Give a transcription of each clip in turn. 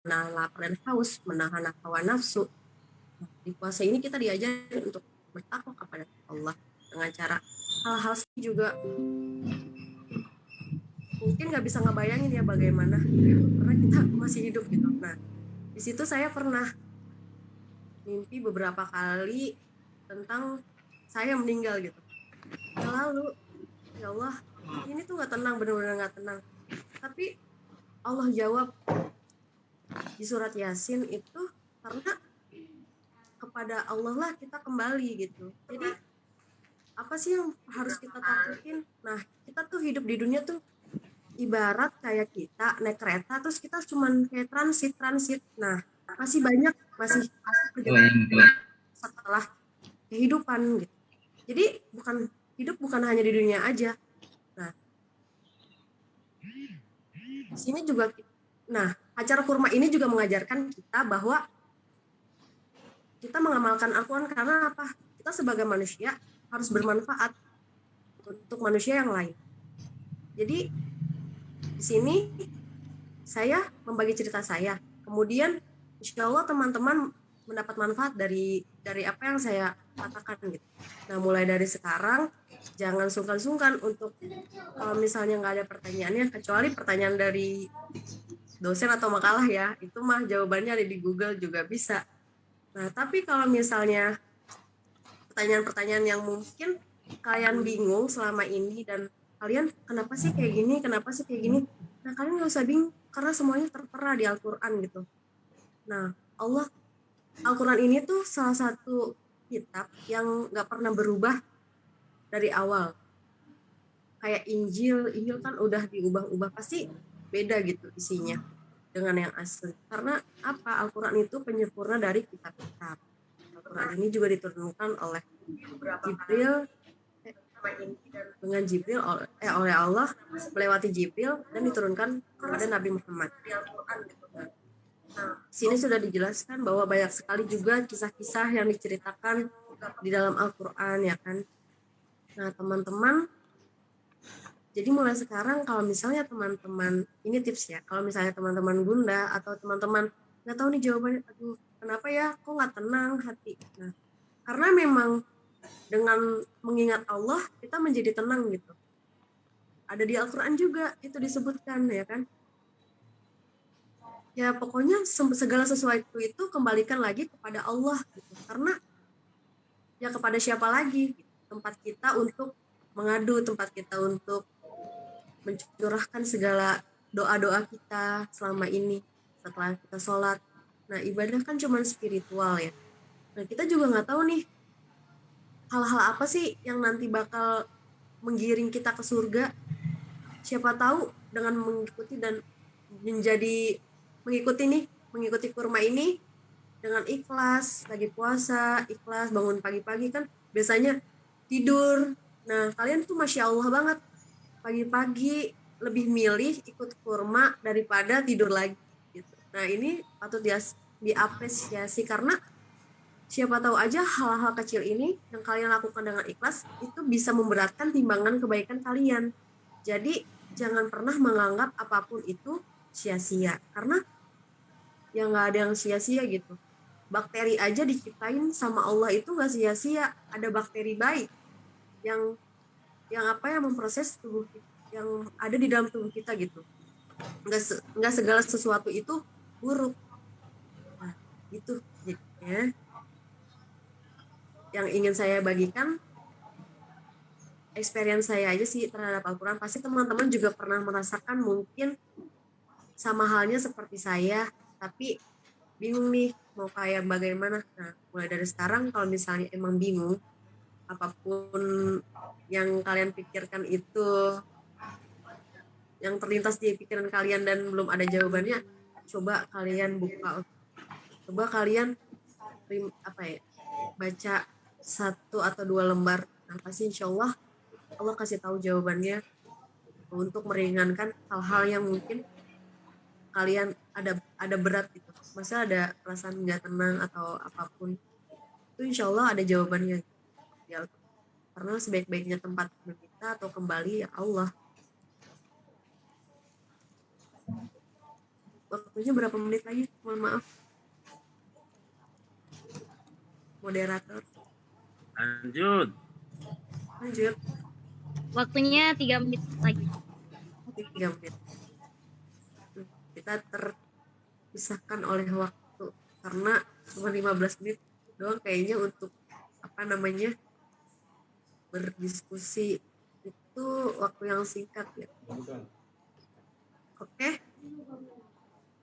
menahan lapar dan haus, menahan hawa nafsu. Di puasa ini kita diajarin untuk bertakwa kepada Allah dengan cara hal-hal juga mungkin nggak bisa ngebayangin ya bagaimana karena kita masih hidup gitu. Nah, di situ saya pernah mimpi beberapa kali tentang saya meninggal gitu. Ya lalu, ya Allah, ini tuh nggak tenang, benar-benar nggak tenang. Tapi Allah jawab di surat Yasin itu karena kepada Allah lah kita kembali gitu. Jadi apa sih yang harus kita takutin? Nah, kita tuh hidup di dunia tuh ibarat kayak kita naik kereta terus kita cuman kayak transit. Nah, masih banyak masih perjalanan setelah kehidupan gitu. Jadi hidup bukan hanya di dunia aja. Nah, di sini juga acara kurma ini juga mengajarkan kita bahwa kita mengamalkan Al-Quran karena apa? Kita sebagai manusia harus bermanfaat untuk manusia yang lain. Jadi di sini saya membagi cerita saya. Kemudian insya Allah teman-teman mendapat manfaat dari apa yang saya katakan gitu. Nah, mulai dari sekarang jangan sungkan-sungkan untuk kalau misalnya nggak ada pertanyaannya, kecuali pertanyaan dari dosen atau makalah ya, itu mah jawabannya ada di Google juga bisa. Nah, tapi kalau misalnya pertanyaan-pertanyaan yang mungkin kalian bingung selama ini dan kalian kenapa sih kayak gini, nah kalian nggak usah bingung karena semuanya tertera di Al-Quran gitu. Nah, Al-Quran ini tuh salah satu kitab yang nggak pernah berubah dari awal. Kayak Injil kan udah diubah-ubah, pasti beda gitu isinya dengan yang asli. Karena apa? Al-Quran itu penyempurna dari kitab-kitab. Al-Quran ini juga diturunkan oleh Jibril oleh Allah melewati Jibril dan diturunkan kepada Nabi Muhammad. Sini sudah dijelaskan bahwa banyak sekali juga kisah-kisah yang diceritakan di dalam Al-Quran ya kan. Nah teman-teman, jadi mulai sekarang kalau misalnya teman-teman, ini tips ya, kalau misalnya teman-teman gundah atau teman-teman nggak tahu nih jawabannya, aduh kenapa ya kok nggak tenang hati. Nah karena memang dengan mengingat Allah kita menjadi tenang gitu. Ada di Al-Quran juga itu disebutkan ya kan. Ya pokoknya segala sesuatu itu kembalikan lagi kepada Allah gitu. Karena ya kepada siapa lagi gitu. Tempat kita untuk mengadu, tempat kita untuk mencurahkan segala doa-doa kita selama ini setelah kita sholat. Nah ibadah kan cuma spiritual ya. Nah kita juga nggak tahu nih hal-hal apa sih yang nanti bakal menggiring kita ke surga. Siapa tahu dengan mengikuti dan mengikuti kurma ini dengan ikhlas, lagi puasa, ikhlas, bangun pagi-pagi kan biasanya tidur. Nah, kalian tuh Masya Allah banget. Pagi-pagi lebih milih ikut kurma daripada tidur lagi. Gitu. Nah, ini patut diapresiasi karena siapa tahu aja hal-hal kecil ini yang kalian lakukan dengan ikhlas itu bisa memberatkan timbangan kebaikan kalian. Jadi, jangan pernah menganggap apapun itu sia-sia. Karena ya nggak ada yang sia-sia gitu. Bakteri aja diciptain sama Allah itu nggak sia-sia. Ada bakteri baik yang yang memproses tubuh kita, yang ada di dalam tubuh kita gitu. Nggak segala sesuatu itu buruk. Nah, itu jadinya yang ingin saya bagikan experience saya aja sih terhadap Al-Quran. Pasti teman-teman juga pernah merasakan mungkin sama halnya seperti saya, tapi bingung nih mau kayak bagaimana. Nah, mulai dari sekarang kalau misalnya emang bingung, apapun yang kalian pikirkan itu, yang terlintas di pikiran kalian dan belum ada jawabannya, coba kalian baca 1 atau 2 lembar. Nah, pasti insya Allah kasih tahu jawabannya untuk meringankan hal-hal yang mungkin kalian ada berat gitu. Masa ada perasaan nggak tenang atau apapun. Itu insya Allah ada jawabannya. Ya, karena sebaik-baiknya tempat kita atau kembali ya Allah. waktunya berapa menit lagi? Mohon maaf. Moderator. Lanjut. Waktunya 3 menit lagi. Oke, 3 menit. Kita terpisahkan oleh waktu karena cuma 15 menit doang kayaknya untuk berdiskusi itu waktu yang singkat ya. Oke.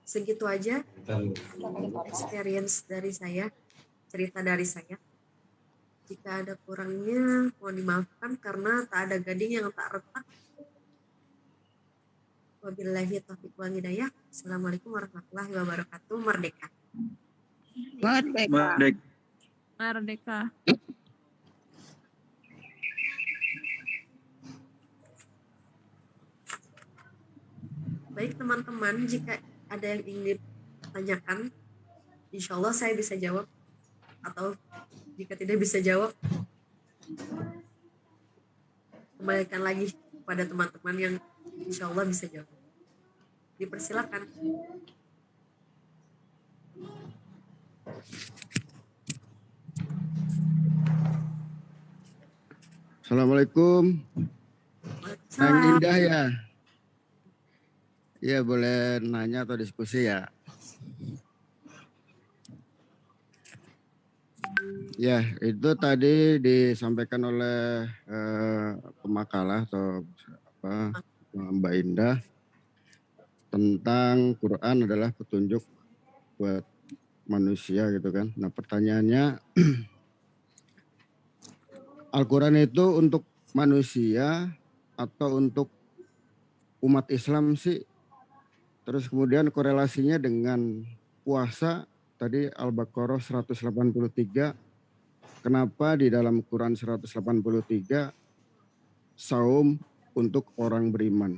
Segitu aja experience dari saya, cerita dari saya. Jika ada kurangnya mohon dimaafkan karena tak ada gading yang tak retak. Wabillahi taufiq wal hidayah. Assalamualaikum warahmatullahi wabarakatuh. Merdeka. Merdeka. Baik teman-teman, jika ada yang ingin ditanyakan, insya Allah saya bisa jawab. Atau jika tidak bisa jawab, kembalikan lagi kepada teman-teman yang insya Allah bisa jawab. Dipersilakan. Assalamualaikum. Nang Salam. Indah ya. Iya boleh nanya atau diskusi ya. Ya itu tadi disampaikan oleh pemakalah atau Mbak Indah tentang Quran adalah petunjuk buat manusia gitu kan. Nah pertanyaannya Al-Quran itu untuk manusia atau untuk umat Islam sih? Terus kemudian korelasinya dengan puasa tadi Al-Baqarah 183. Kenapa di dalam Quran 183 saum untuk orang beriman?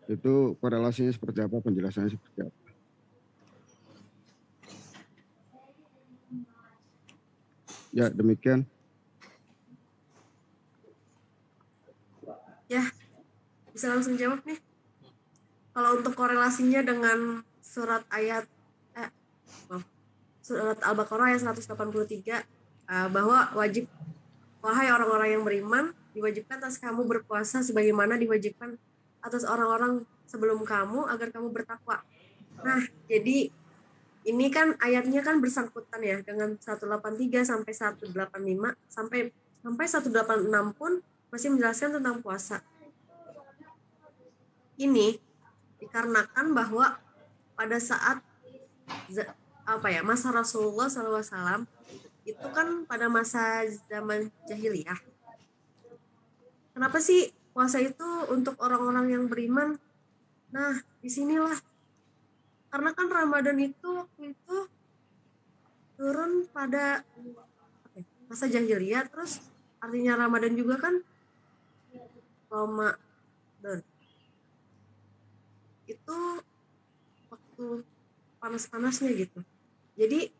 Itu korelasinya seperti apa? Penjelasannya seperti apa? Ya demikian. Ya, bisa langsung jawab nih. Kalau untuk korelasinya dengan surat Al-Baqarah ayat 183 bahwa wajib, wahai orang-orang yang beriman, diwajibkan atas kamu berpuasa sebagaimana diwajibkan atas orang-orang sebelum kamu agar kamu bertakwa. Nah, jadi ini kan ayatnya kan bersangkutan ya dengan 183 sampai 185 sampai 186 pun masih menjelaskan tentang puasa. Ini dikarenakan bahwa pada saat masa Rasulullah SAW itu kan pada masa zaman jahiliyah. Kenapa sih puasa itu untuk orang-orang yang beriman? Nah, disinilah. Karena kan Ramadan itu waktu itu turun pada masa jahiliyah, terus artinya Ramadan juga kan Ramadan. Itu waktu panas-panasnya gitu. Jadi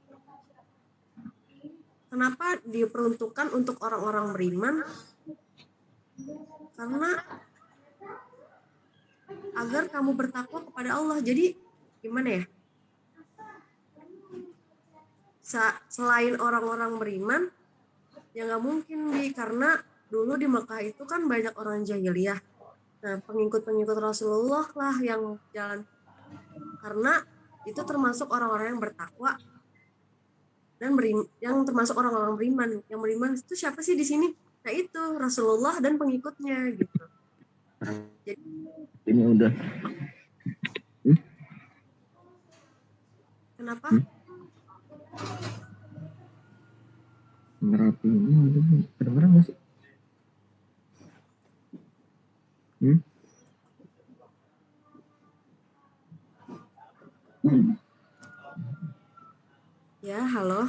kenapa diperuntukkan untuk orang-orang beriman? Karena agar kamu bertakwa kepada Allah. Jadi gimana ya? Selain orang-orang beriman, ya nggak mungkin karena dulu di Mekah itu kan banyak orang jahiliyah. Nah, pengikut-pengikut Rasulullah lah yang jalan. Karena itu termasuk orang-orang yang bertakwa dan yang termasuk orang-orang beriman. Yang beriman itu siapa sih di sini? Nah, itu Rasulullah dan pengikutnya gitu. Jadi, ini udah. Kenapa? Merapi ini kedengeran nggak sih? Ya, halo.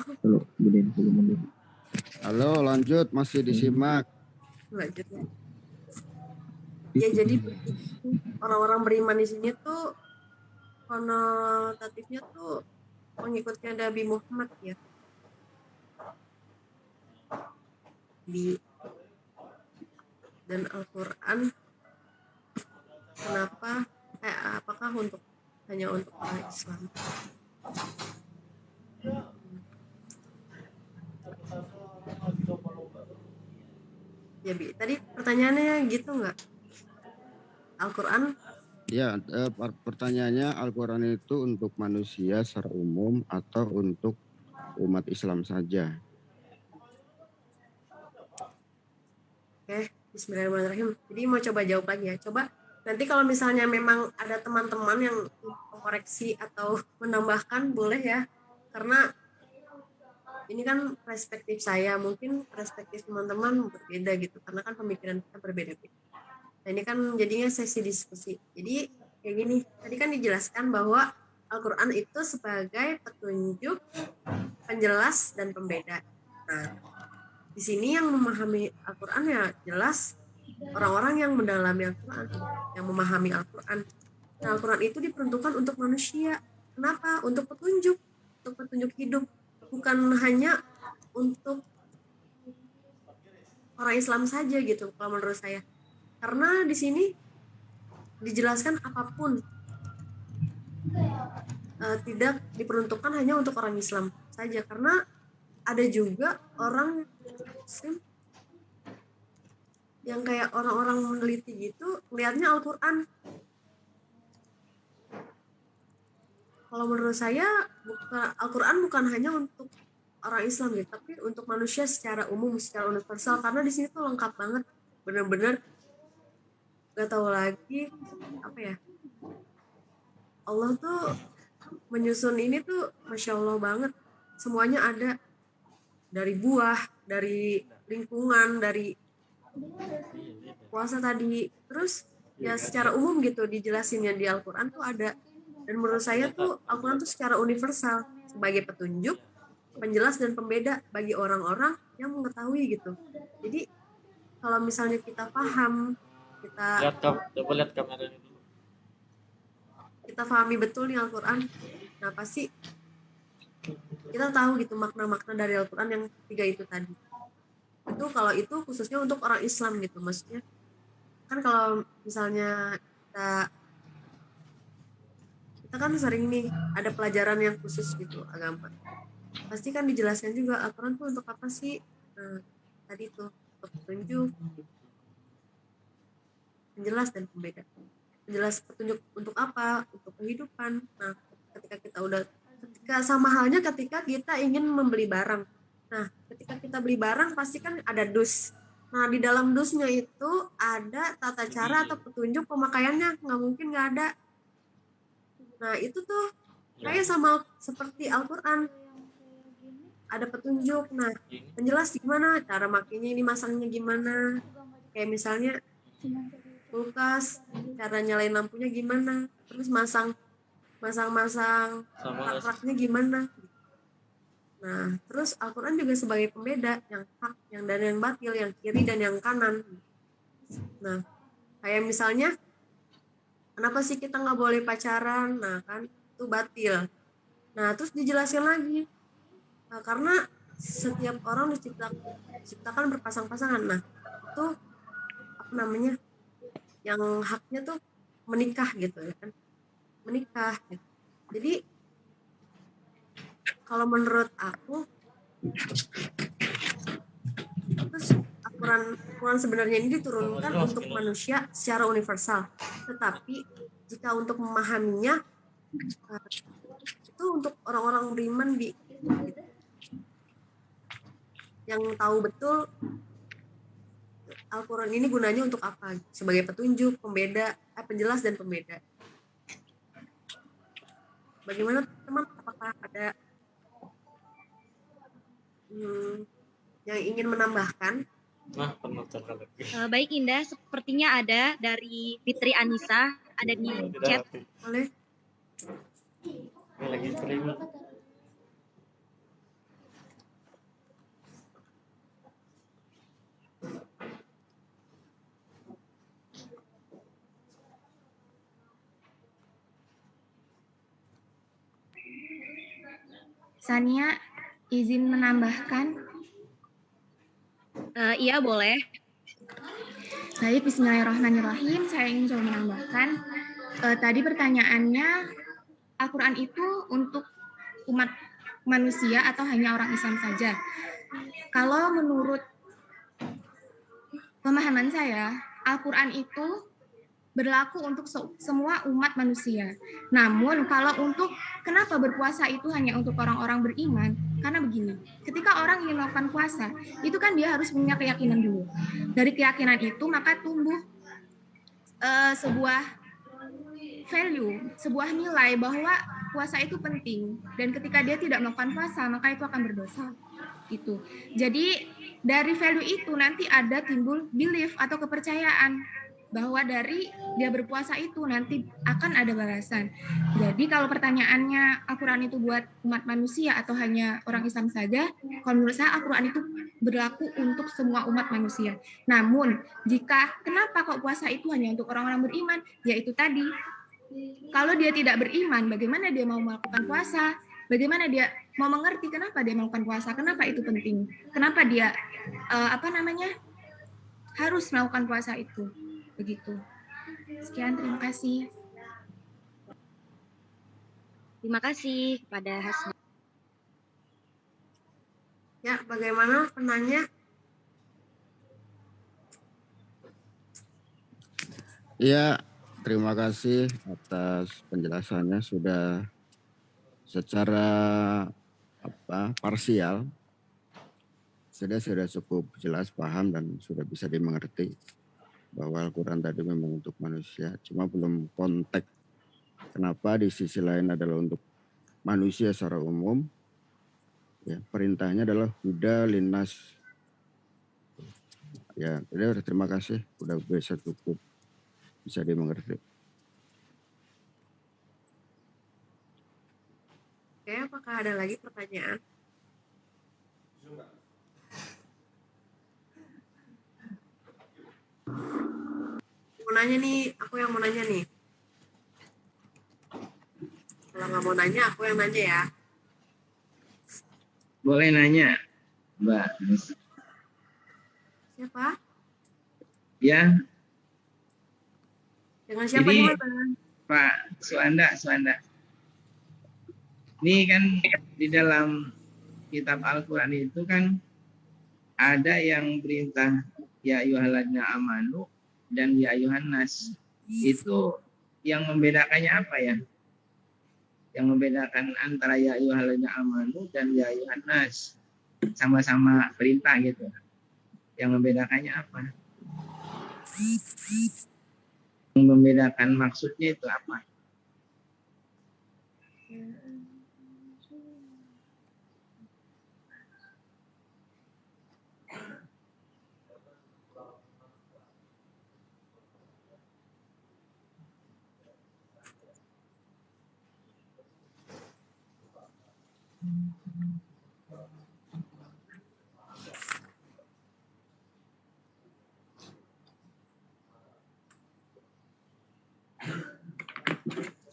Halo, lanjut masih disimak. Lanjut ya. Ya, jadi orang-orang beriman di sini tuh konotatifnya tuh pengikutnya Nabi Muhammad ya. Dan Al-Quran kenapa apakah untuk hanya untuk orang Islam. Ya Bi, tadi pertanyaannya gitu nggak? Al-Quran Ya, pertanyaannya Al-Quran itu untuk manusia secara umum atau untuk umat Islam saja? Oke, bismillahirrahmanirrahim. Jadi mau coba jawab lagi ya. Coba nanti kalau misalnya memang ada teman-teman yang koreksi atau menambahkan boleh ya. Karena ini kan perspektif saya, mungkin perspektif teman-teman berbeda gitu. Karena kan pemikiran kita berbeda-beda. Nah ini kan jadinya sesi diskusi. Jadi kayak gini, tadi kan dijelaskan bahwa Al-Quran itu sebagai petunjuk, penjelas, dan pembeda. Nah, di sini yang memahami Al-Quran ya jelas orang-orang yang mendalami Al-Quran, yang memahami Al-Quran. Nah, Al-Quran itu diperuntukkan untuk manusia. Kenapa? Untuk petunjuk hidup. Bukan hanya untuk orang Islam saja gitu, kalau menurut saya. Karena di sini dijelaskan apapun tidak diperuntukkan hanya untuk orang Islam saja. Karena ada juga orang Muslim yang kayak orang-orang meneliti gitu, melihatnya Al-Quran. Kalau menurut saya, Al-Quran bukan hanya untuk orang Islam gitu, tapi untuk manusia secara umum, secara universal. Karena di sini tuh lengkap banget, bener-bener gak tahu lagi apa ya. Allah tuh menyusun ini tuh Masya Allah banget. Semuanya ada, dari buah, dari lingkungan, dari puasa tadi. Terus ya secara umum gitu dijelasinnya di Al-Quran tuh ada. Dan menurut saya tuh Al-Quran tuh secara universal sebagai petunjuk, penjelas dan pembeda bagi orang-orang yang mengetahui gitu. Jadi kalau misalnya kita paham, lihat kamera dulu. Kita pahami betul nih Al-Quran, nah pasti kita tahu gitu makna-makna dari Al-Quran yang 3 itu tadi. Itu kalau itu khususnya untuk orang Islam gitu, maksudnya kan kalau misalnya kita kan sering nih ada pelajaran yang khusus gitu agama, pasti kan dijelaskan juga Al-Quran tuh untuk apa sih. Nah tadi tuh untuk petunjuk, penjelas dan pembeda. Penjelas petunjuk untuk apa? Untuk kehidupan. Nah, ketika sama halnya ketika kita ingin membeli barang. Nah, ketika kita beli barang pasti kan ada dus. Nah, di dalam dusnya itu ada tata cara atau petunjuk pemakaiannya, nggak mungkin nggak ada. Nah, itu tuh kayak sama seperti Al-Quran. Ada petunjuk. Nah, penjelas gimana cara makainya, ini masangnya gimana. Kayak misalnya kulkas, cara nyalain lampunya gimana, terus masang rak-raknya gimana. Nah, terus Al-Quran juga sebagai pembeda yang hak, yang dan yang batil, yang kiri dan yang kanan. Nah, kayak misalnya kenapa sih kita nggak boleh pacaran? Nah, kan itu batil. Nah, terus dijelaskan lagi. Nah, karena setiap orang diciptakan berpasang-pasangan. Nah, itu apa namanya? Yang haknya tuh menikah gitu ya kan, menikah gitu. Jadi kalau menurut aku terus Al-Quran sebenarnya ini diturunkan untuk manusia secara universal, tetapi jika untuk memahaminya itu untuk orang-orang beriman yang tahu betul Al-Quran ini gunanya untuk apa, sebagai petunjuk, pembeda, penjelas dan pembeda. Bagaimana teman, apakah ada yang ingin menambahkan? Nah, Baik Indah, sepertinya ada dari Fitri Anissa, ada di chat. Boleh? Ini lagi streaming. Sania, izin menambahkan? Iya boleh. Baik, bismillahirrahmanirrahim. Saya ingin coba menambahkan. Tadi pertanyaannya, Al-Quran itu untuk umat manusia atau hanya orang Islam saja? Kalau menurut pemahaman saya, Al-Quran itu berlaku untuk semua umat manusia. Namun kalau untuk kenapa berpuasa itu hanya untuk orang-orang beriman? Karena begini, ketika orang ingin melakukan puasa, itu kan dia harus punya keyakinan dulu. Dari keyakinan itu maka tumbuh sebuah value, sebuah nilai bahwa puasa itu penting. Dan ketika dia tidak melakukan puasa, maka itu akan berdosa. Gitu. Jadi dari value itu nanti ada timbul belief atau kepercayaan bahwa dari dia berpuasa itu nanti akan ada balasan. Jadi kalau pertanyaannya Al-Quran itu buat umat manusia atau hanya orang Islam saja, kalau menurut saya Al-Quran itu berlaku untuk semua umat manusia. Namun jika kenapa kok puasa itu hanya untuk orang-orang beriman, yaitu tadi, kalau dia tidak beriman, bagaimana dia mau melakukan puasa? Bagaimana dia mau mengerti kenapa dia melakukan puasa? Kenapa itu penting? Kenapa dia harus melakukan puasa itu? Begitu. Sekian, terima kasih. Terima kasih kepada Hasna. Ya, bagaimana penanya? Ya, terima kasih atas penjelasannya, sudah secara parsial sudah cukup jelas, paham, dan sudah bisa dimengerti bahwa Al-Quran tadi memang untuk manusia, cuma belum konteks kenapa di sisi lain adalah untuk manusia secara umum. Ya, perintahnya adalah huda linnas. Ya, terima kasih, sudah bisa cukup bisa dimengerti. Oke, apakah ada lagi pertanyaan? Mau nanya nih, aku yang mau nanya nih. Kalau nggak mau nanya, aku yang nanya ya. Boleh nanya, Mbak. Siapa? Ya, Dengan siapa jadi di mana? Pak Suanda. Ini kan di dalam kitab Al-Quran itu kan ada yang perintah ya ayyuhalladzina amanu dan ya ayyuhan nas. Itu yang membedakannya apa ya? Yang membedakan antara ya ayyuhalladzina amanu dan ya ayyuhan nas. Sama-sama perintah gitu. Yang membedakannya apa? Yang membedakan maksudnya itu apa?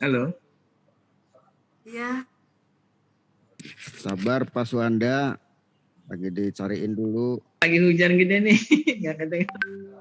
Halo. Iya. Sabar Pak Suanda, lagi dicariin dulu. Lagi hujan gede nih, nggak kedengeran.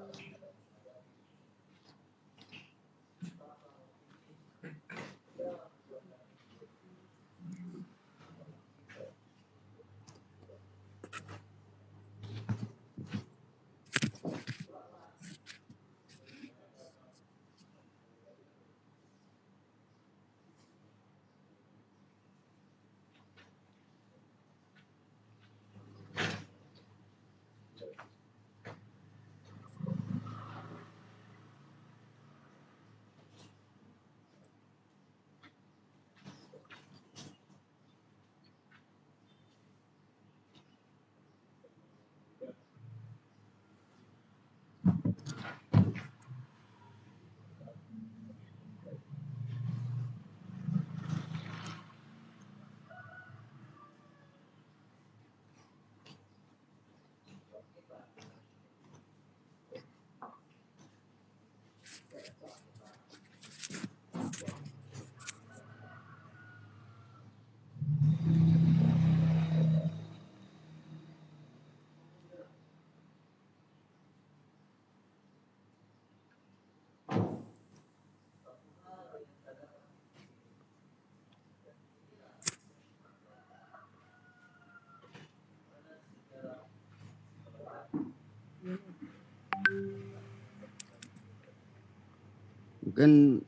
Mungkin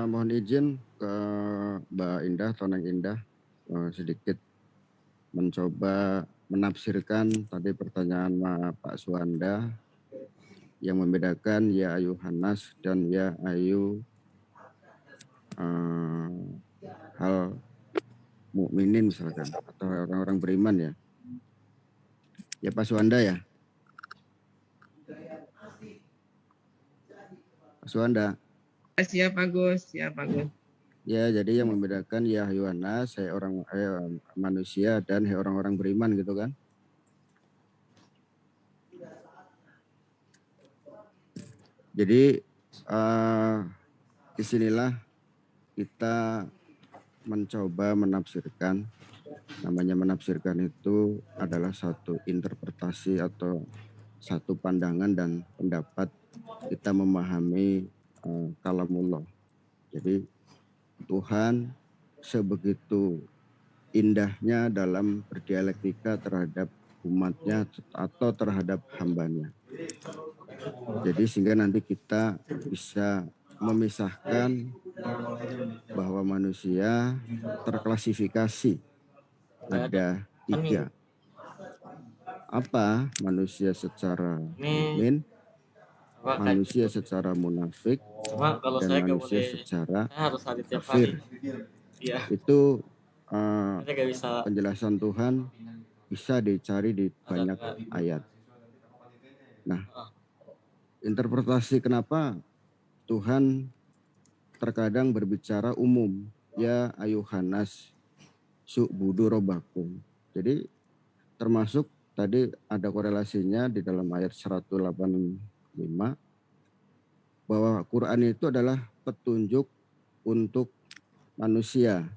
mohon izin ke Mbak Indah atau Neng Indah sedikit mencoba menafsirkan tadi pertanyaan Pak Suwanda yang membedakan ya ayuhanas dan ya ayu hal mukminin misalkan atau orang-orang beriman ya. Ya Pak Suwanda ya. Pak Suwanda. Siap Agus, siap Agus. Ya, jadi yang membedakan ya ayuhanas, manusia dan orang-orang beriman gitu kan. Jadi disinilah kita mencoba menafsirkan. Namanya menafsirkan itu adalah satu interpretasi atau satu pandangan dan pendapat kita memahami kalamullah. Jadi Tuhan sebegitu indahnya dalam berdialektika terhadap umatnya atau terhadap hambanya. Jadi sehingga nanti kita bisa memisahkan bahwa manusia terklasifikasi ada 3. Apa? Manusia secara mukmin, manusia secara munafik, Cuma kalau dan saya nggak manusia boleh, secara saya harus hadir tiap kafir. hari. Iya. Itu Saya nggak bisa. penjelasan Tuhan bisa dicari di banyak ayat. Nah, interpretasi kenapa Tuhan terkadang berbicara umum, ya ayuhanas su'budu robbakum. Jadi termasuk tadi ada korelasinya di dalam ayat 185 bahwa Quran itu adalah petunjuk untuk manusia.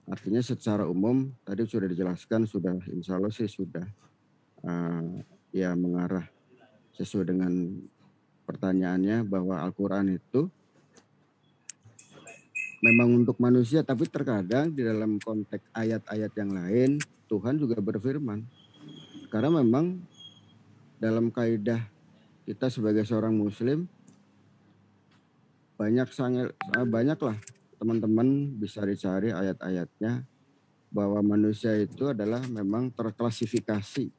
Artinya secara umum tadi sudah dijelaskan, sudah insya Allah sih sudah ya mengarah sesuai dengan pertanyaannya bahwa Al-Quran itu memang untuk manusia, tapi terkadang di dalam konteks ayat-ayat yang lain Tuhan juga berfirman. Karena memang dalam kaidah kita sebagai seorang muslim banyaklah teman-teman bisa dicari ayat-ayatnya bahwa manusia itu adalah memang terklasifikasi.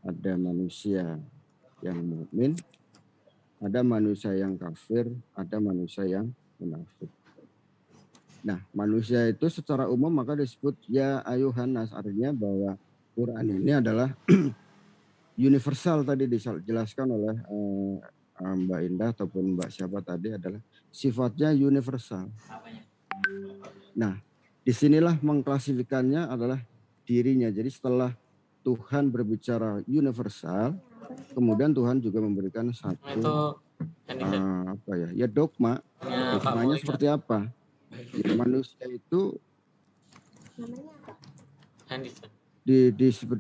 Ada manusia yang mukmin, ada manusia yang kafir, ada manusia yang munafik. Nah, manusia itu secara umum maka disebut ya ayuhanas, artinya bahwa Quran ini adalah universal tadi dijelaskan oleh Mbak Indah ataupun Mbak siapa tadi adalah sifatnya universal. Nah, disinilah mengklasifikannya adalah dirinya. Jadi setelah Tuhan berbicara universal, kemudian Tuhan juga memberikan satu dogma. Dogmanya seperti apa? Ya, manusia itu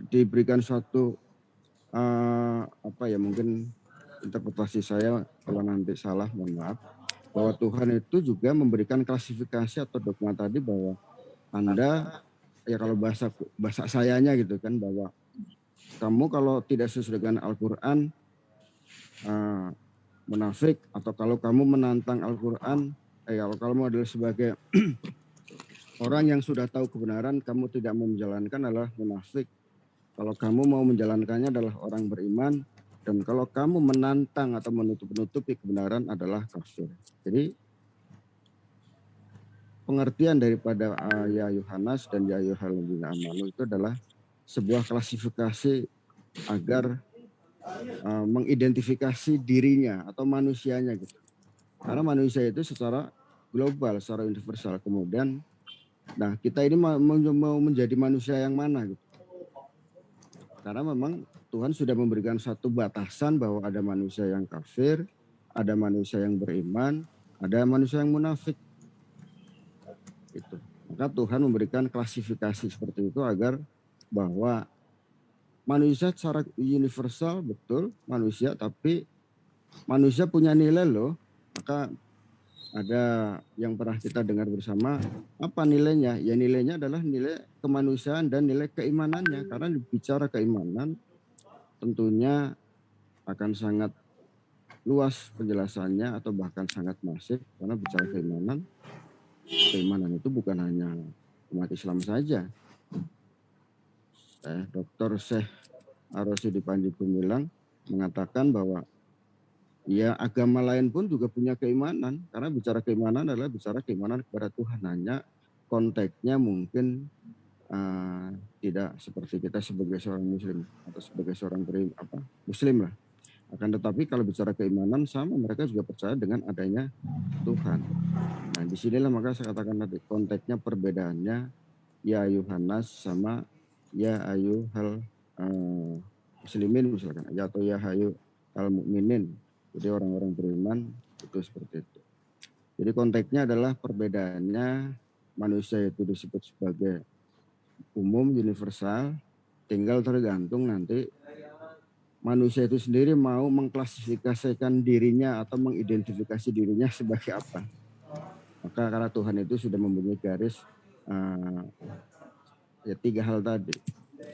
diberikan suatu mungkin interpretasi saya kalau nanti salah mohon maaf, bahwa Tuhan itu juga memberikan klasifikasi atau dogma tadi bahwa Anda ya kalau bahasa sayanya gitu kan, bahwa kamu kalau tidak sesuai dengan Al-Quran munafik, atau kalau kamu menantang Al-Quran kalau kamu adalah sebagai orang yang sudah tahu kebenaran kamu tidak mau menjalankan adalah munafik. Kalau kamu mau menjalankannya adalah orang beriman, dan kalau kamu menantang atau menutupi kebenaran adalah kafir. Jadi pengertian daripada ya Yohanes dan ya Ayyuhalladzina amanu itu adalah sebuah klasifikasi agar mengidentifikasi dirinya atau manusianya gitu. Karena manusia itu secara global, secara universal. Kemudian, nah kita ini mau menjadi manusia yang mana gitu. Karena memang Tuhan sudah memberikan satu batasan bahwa ada manusia yang kafir, ada manusia yang beriman, ada manusia yang munafik. Itu. Maka Tuhan memberikan klasifikasi seperti itu agar bahwa manusia secara universal betul manusia, tapi manusia punya nilai loh. Maka ada yang pernah kita dengar bersama, apa nilainya? Ya nilainya adalah nilai kemanusiaan dan nilai keimanannya. Karena bicara keimanan tentunya akan sangat luas penjelasannya atau bahkan sangat masif, karena bicara keimanan itu bukan hanya umat Islam saja. Dr. Syekh Ar-Rasyidi Panji Gumilang mengatakan bahwa ya agama lain pun juga punya keimanan, karena bicara keimanan adalah bicara keimanan kepada Tuhan, hanya konteksnya mungkin tidak seperti kita sebagai seorang muslim atau sebagai seorang muslim lah. Akan tetapi kalau bicara keimanan sama, mereka juga percaya dengan adanya Tuhan. Nah, disinilah maka saya katakan nanti konteksnya perbedaannya ya ayuhanas sama ya ayuhal muslimin misalkan, atau ya hayu al mukminin. Jadi orang-orang beriman itu seperti itu. Jadi konteksnya adalah perbedaannya manusia itu disebut sebagai umum, universal, tinggal tergantung nanti manusia itu sendiri mau mengklasifikasikan dirinya atau mengidentifikasi dirinya sebagai apa. Maka karena Tuhan itu sudah mempunyai garis ya 3 hal tadi.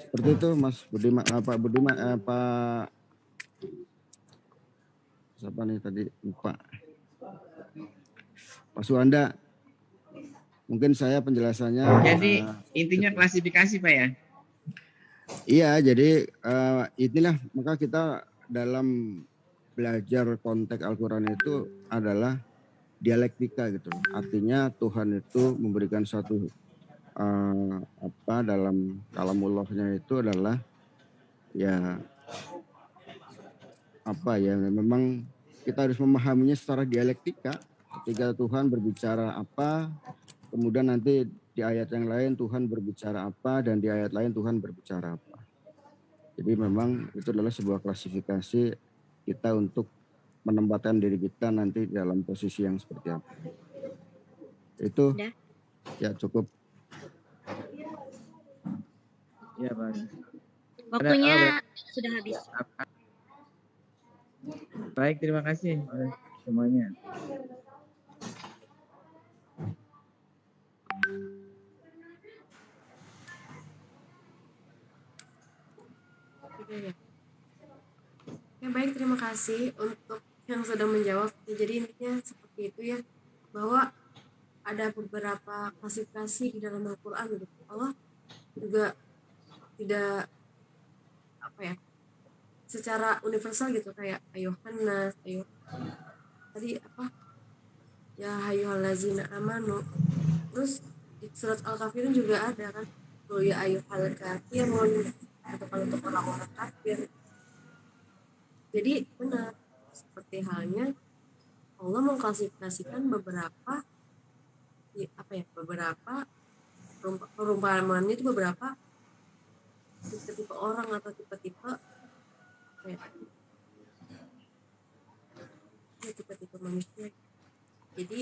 Seperti itu Mas Budiman, Pak Budiman, Pak siapa nih tadi lupa. Pak Suwanda. Mungkin saya penjelasannya. Jadi intinya klasifikasi Pak ya? Iya, jadi inilah maka kita dalam belajar konteks Al-Quran itu adalah dialektika gitu. Artinya Tuhan itu memberikan satu dalam kalamullahnya itu adalah ya memang kita harus memahaminya secara dialektika. Ketika Tuhan berbicara apa, kemudian nanti di ayat yang lain Tuhan berbicara apa, dan di ayat lain Tuhan berbicara apa. Jadi memang itu adalah sebuah klasifikasi kita untuk menempatkan diri kita nanti dalam posisi yang seperti apa. Itu ya cukup. Ya Pak. Waktunya sudah habis. Baik, terima kasih semuanya. Ya baik, terima kasih untuk yang sudah menjawab. Jadi intinya seperti itu ya, bahwa ada beberapa klasifikasi di dalam Al-Quran gitu. Allah juga tidak secara universal gitu, kayak ayuhannas, tadi ya ayyuhallazina amanu. Terus di surat Al-Kafirun juga ada kan, ya ayyuhal kafirun, atau kalau untuk orang-orang kafir. Jadi benar, seperti halnya Allah mengklasifikasikan beberapa perumpamaan itu beberapa tipe-tipe orang atau tipe-tipe tipe-tipe manusia. Jadi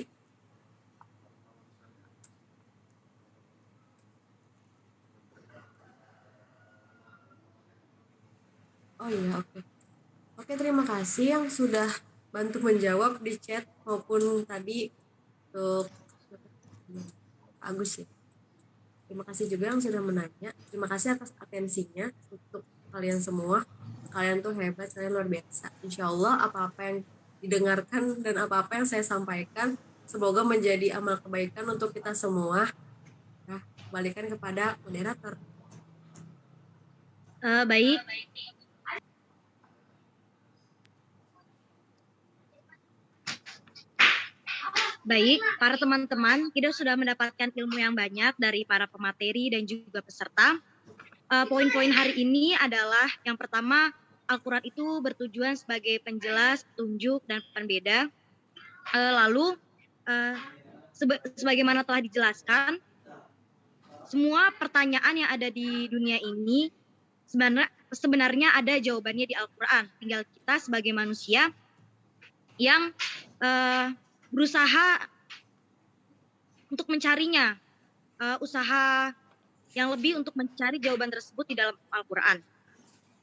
Oke, terima kasih yang sudah bantu menjawab di chat maupun tadi untuk Agus ya. Terima kasih juga yang sudah menanya. Terima kasih atas atensinya untuk kalian semua. Kalian tuh hebat, kalian luar biasa. Insya Allah apa-apa yang didengarkan dan apa-apa yang saya sampaikan semoga menjadi amal kebaikan untuk kita semua. Nah, kembalikan kepada moderator. Baik. Baik, para teman-teman, kita sudah mendapatkan ilmu yang banyak dari para pemateri dan juga peserta. Poin-poin hari ini adalah yang pertama, Al-Quran itu bertujuan sebagai penjelas, petunjuk, dan pembeda. Lalu, sebagaimana telah dijelaskan, semua pertanyaan yang ada di dunia ini sebenarnya ada jawabannya di Al-Quran. Tinggal kita sebagai manusia yang berusaha untuk mencarinya, usaha yang lebih untuk mencari jawaban tersebut di dalam Al-Quran.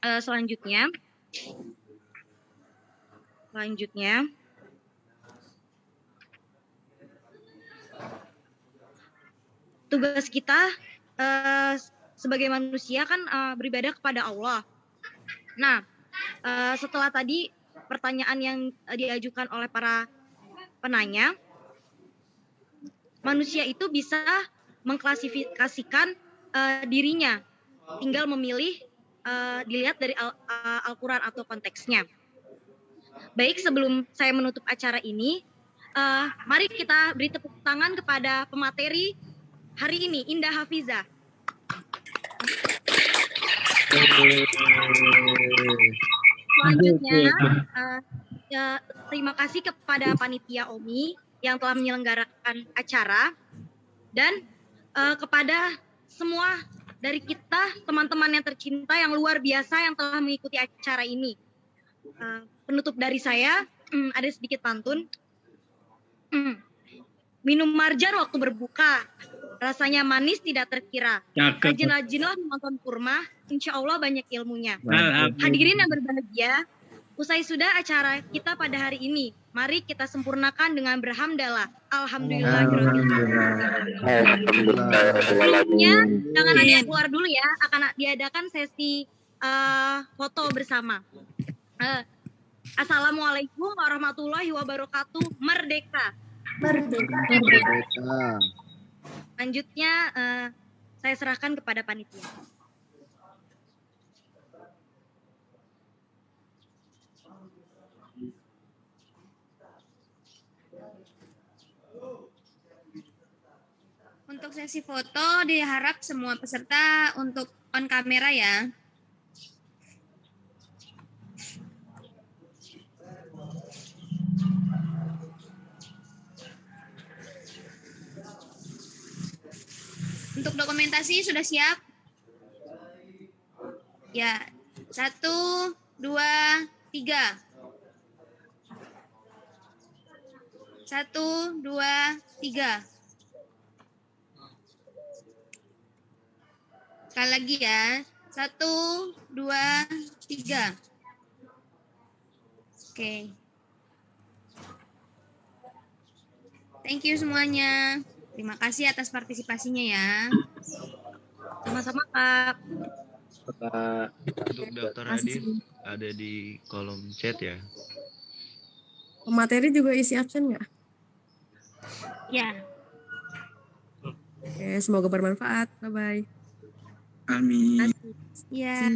Selanjutnya, tugas kita sebagai manusia kan beribadah kepada Allah. Nah, setelah tadi pertanyaan yang diajukan oleh para penanya, manusia itu bisa mengklasifikasikan dirinya, tinggal memilih dilihat dari Al-Quran atau konteksnya. Baik, sebelum saya menutup acara ini, mari kita beri tepuk tangan kepada pemateri hari ini, Indah Hafiza. Selanjutnya, terima kasih kepada panitia OMI yang telah menyelenggarakan acara, dan kepada semua dari kita, teman-teman yang tercinta yang luar biasa yang telah mengikuti acara ini. Penutup dari saya, ada sedikit pantun. Minum marjan waktu berbuka, rasanya manis tidak terkira. Rajin-rajinlah menonton kurma, insya Allah banyak ilmunya. Hadirin yang berbahagia, usai sudah acara kita pada hari ini. Mari kita sempurnakan dengan berhamdalah. Sebelumnya, jangan ada yang keluar dulu ya. Akan diadakan sesi foto bersama. Assalamualaikum warahmatullahi wabarakatuh. Merdeka. Merdeka. Selanjutnya saya serahkan kepada panitia. Untuk sesi foto diharap semua peserta untuk on kamera ya. Untuk dokumentasi sudah siap? Ya, 1, 2, 3. 1, 2, 3. Sekali lagi ya. 1, 2, 3. Oke. Thank you semuanya. Terima kasih atas partisipasinya ya. Sama-sama, Kak. Untuk daftar hadir ada di kolom chat ya. Pemateri juga isi absen nggak? Ya. Oke, semoga bermanfaat. Bye-bye. Amin. Ya.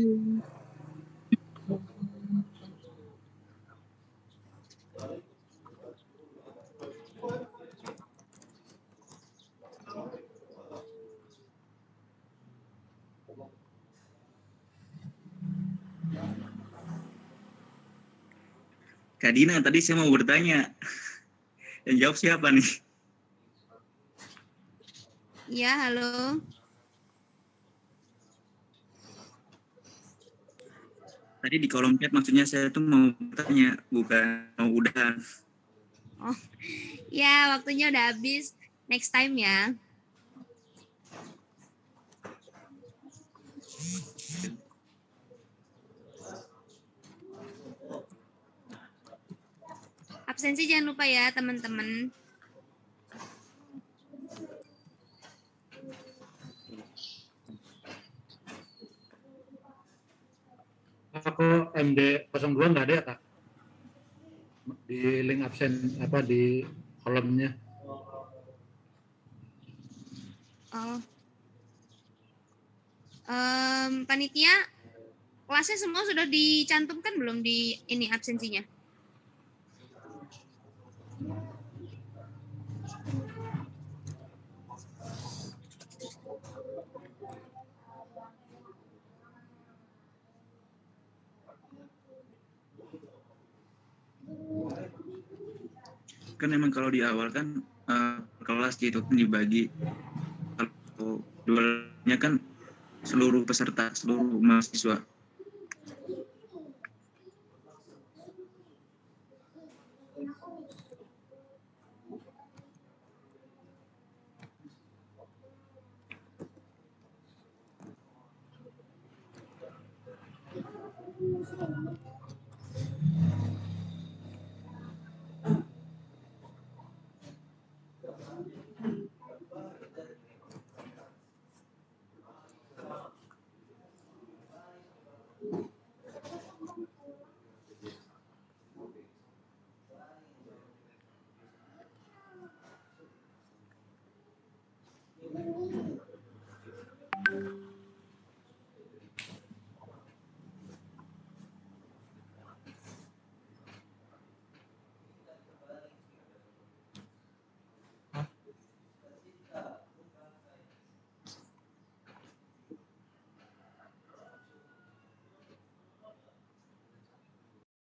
Kak Dina, tadi saya mau bertanya. Yang jawab siapa nih? Ya, halo. Tadi di kolom chat maksudnya saya tuh mau bertanya, bukan mau udahan. Oh, ya waktunya udah habis. Next time ya. Absensi jangan lupa ya teman-teman. Kok MD 02 nggak ada ya, Kak? Di link absen apa di kolomnya? Oh. Panitia, kelasnya semua sudah dicantumkan belum di ini absensinya? Kan memang kalau di awal kan kelas itu kan dibagi, kalau dualnya kan seluruh peserta, seluruh mahasiswa.